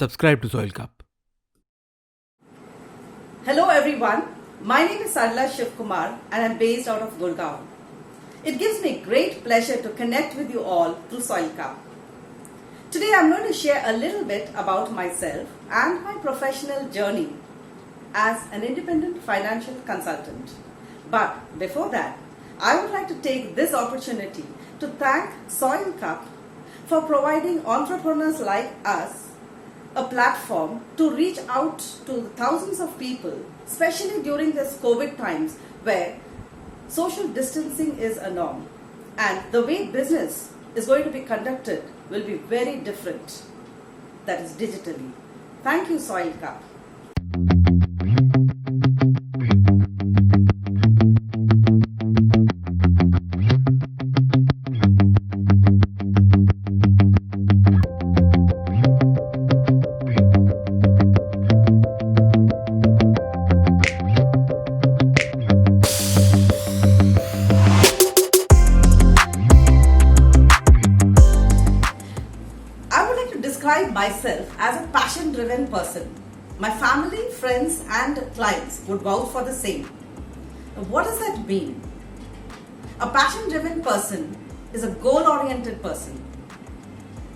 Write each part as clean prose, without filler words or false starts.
subscribe to Soil Cup. Hello everyone, my name is Sarla Shivkumar and I'm based out of Gurgaon. It gives me great pleasure to connect with you all through Soil Cup. Today I'm going to share a little bit about myself and my professional journey as an independent financial consultant. But before that, I would like to take this opportunity to thank Soil Cup for providing entrepreneurs like us a platform to reach out to thousands of people, especially during this COVID times where social distancing is a norm and the way business is going to be conducted will be very different, that is digitally. Thank you, Soil Cup. Describe myself as a passion-driven person. My family, friends and clients would vouch for the same. What does that mean? A passion-driven person is a goal-oriented person.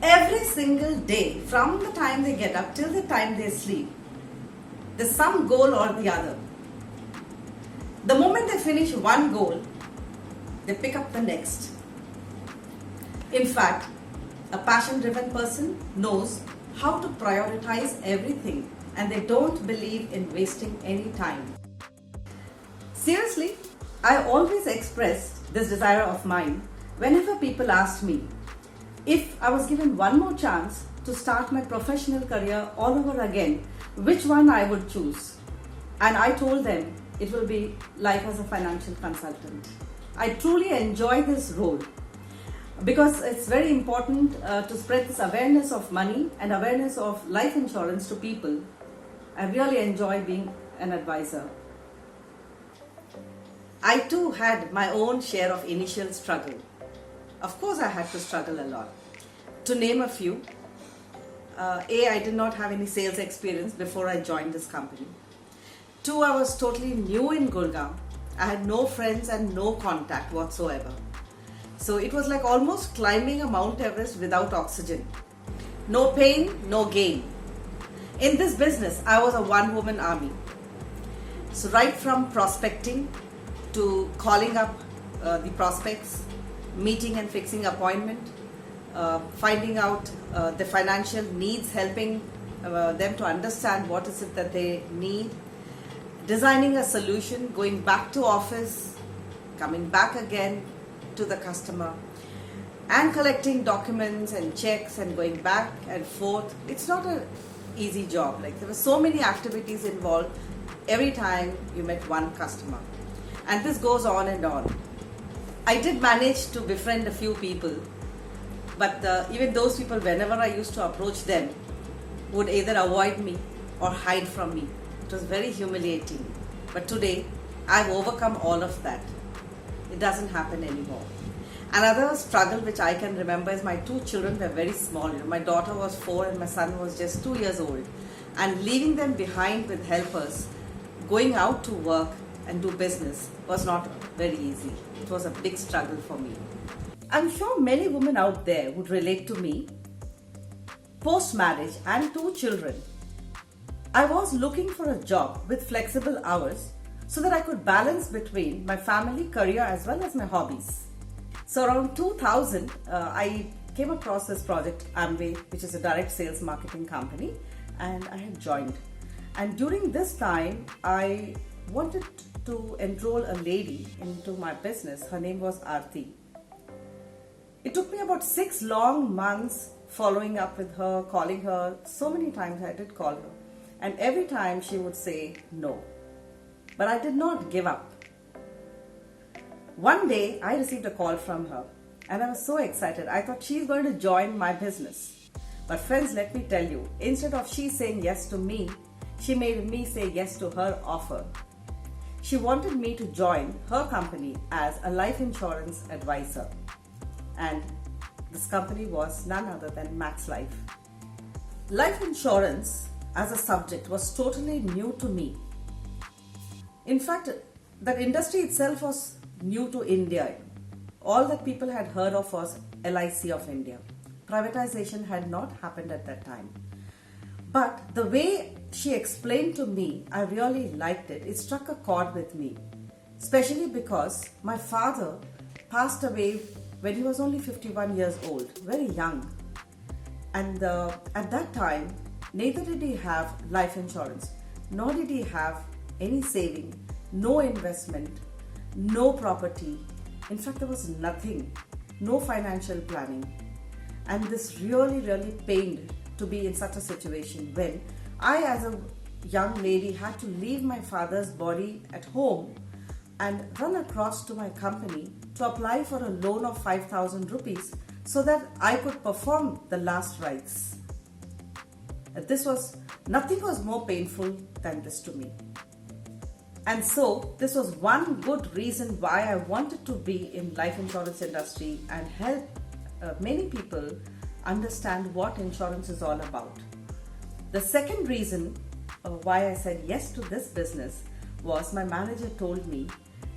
Every single day, from the time they get up till the time they sleep, there's some goal or the other. The moment they finish one goal, they pick up the next. In fact, a passion-driven person knows how to prioritize everything and they don't believe in wasting any time. Seriously, I always express this desire of mine whenever people ask me if I was given one more chance to start my professional career all over again, which one I would choose. And I told them it will be life as a financial consultant. I truly enjoy this role, because it's very important to spread this awareness of money and awareness of life insurance to people. I really enjoy being an advisor. I too had my own share of initial struggle. Of course, I had to struggle a lot. To name a few, I did not have any sales experience before I joined this company. 2, I was totally new in Gurgaon. I had no friends and no contact whatsoever. So it was like almost climbing a Mount Everest without oxygen. No pain, no gain. In this business, I was a one-woman army. So right from prospecting to calling up the prospects, meeting and fixing appointment, finding out the financial needs, helping them to understand what is it that they need, designing a solution, going back to office, coming back again to the customer, and collecting documents and checks and going back and forth. It's not an easy job. Like, there were so many activities involved every time you met one customer, and this goes on and on. I did manage to befriend a few people, but even those people, whenever I used to approach them, would either avoid me or hide from me. It was very humiliating. But today, I've overcome all of that. It doesn't happen anymore. Another struggle which I can remember is my 2 children were very small. My daughter was 4 and my son was just 2 years old. And leaving them behind with helpers, going out to work and do business was not very easy. It was a big struggle for me. I'm sure many women out there would relate to me. Post-marriage and 2 children, I was looking for a job with flexible hours so that I could balance between my family, career as well as my hobbies. So around 2000, I came across this project Amway, which is a direct sales marketing company, and I had joined. And during this time, I wanted to enroll a lady into my business. Her name was Aarti. It took me about 6 long months following up with her, calling her. So many times I did call her. And every time she would say no. But I did not give up. One day I received a call from her and I was so excited. I thought she's going to join my business. But friends, let me tell you, instead of she saying yes to me, she made me say yes to her offer. She wanted me to join her company as a life insurance advisor. And this company was none other than Max Life. Life insurance as a subject was totally new to me. In fact, that industry itself was new to India. All that people had heard of was LIC of India. Privatization had not happened at that time. But the way she explained to me, I really liked it. It struck a chord with me, especially because my father passed away when he was only 51 years old, very young. And at that time, neither did he have life insurance, nor did he have any saving, no investment, no property. In fact, there was nothing, no financial planning. And this really, really pained to be in such a situation when I, as a young lady, had to leave my father's body at home and run across to my company to apply for a loan of 5,000 rupees so that I could perform the last rites. Nothing was more painful than this to me. And so this was one good reason why I wanted to be in life insurance industry and help many people understand what insurance is all about. The second reason why I said yes to this business was my manager told me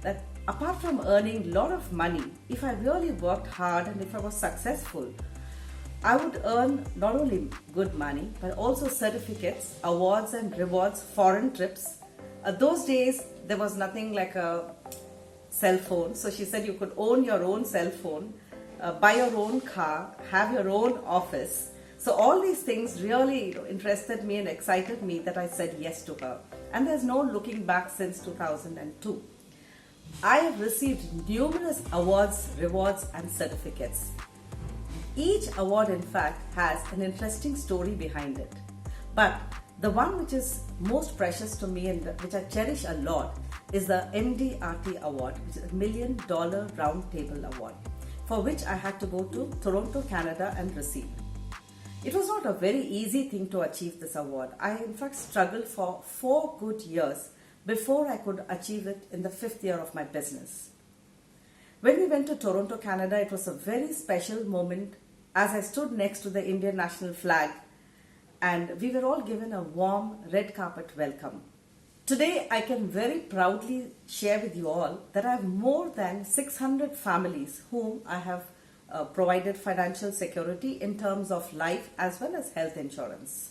that apart from earning a lot of money, if I really worked hard and if I was successful, I would earn not only good money but also certificates, awards and rewards, foreign trips. Those days there was nothing like a cell phone, so she said you could own your own cell phone, buy your own car, have your own office. So all these things really interested me and excited me that I said yes to her. And there's no looking back since 2002. I have received numerous awards, rewards and certificates. Each award in fact has an interesting story behind it. But the one which is most precious to me and which I cherish a lot is the MDRT award, which is a $1 Million Round Table Award, for which I had to go to Toronto, Canada and receive. It was not a very easy thing to achieve this award. I in fact struggled for 4 good years before I could achieve it in the 5th year of my business. When we went to Toronto, Canada, it was a very special moment as I stood next to the Indian national flag and we were all given a warm red carpet welcome. Today, I can very proudly share with you all that I have more than 600 families whom I have provided financial security in terms of life as well as health insurance.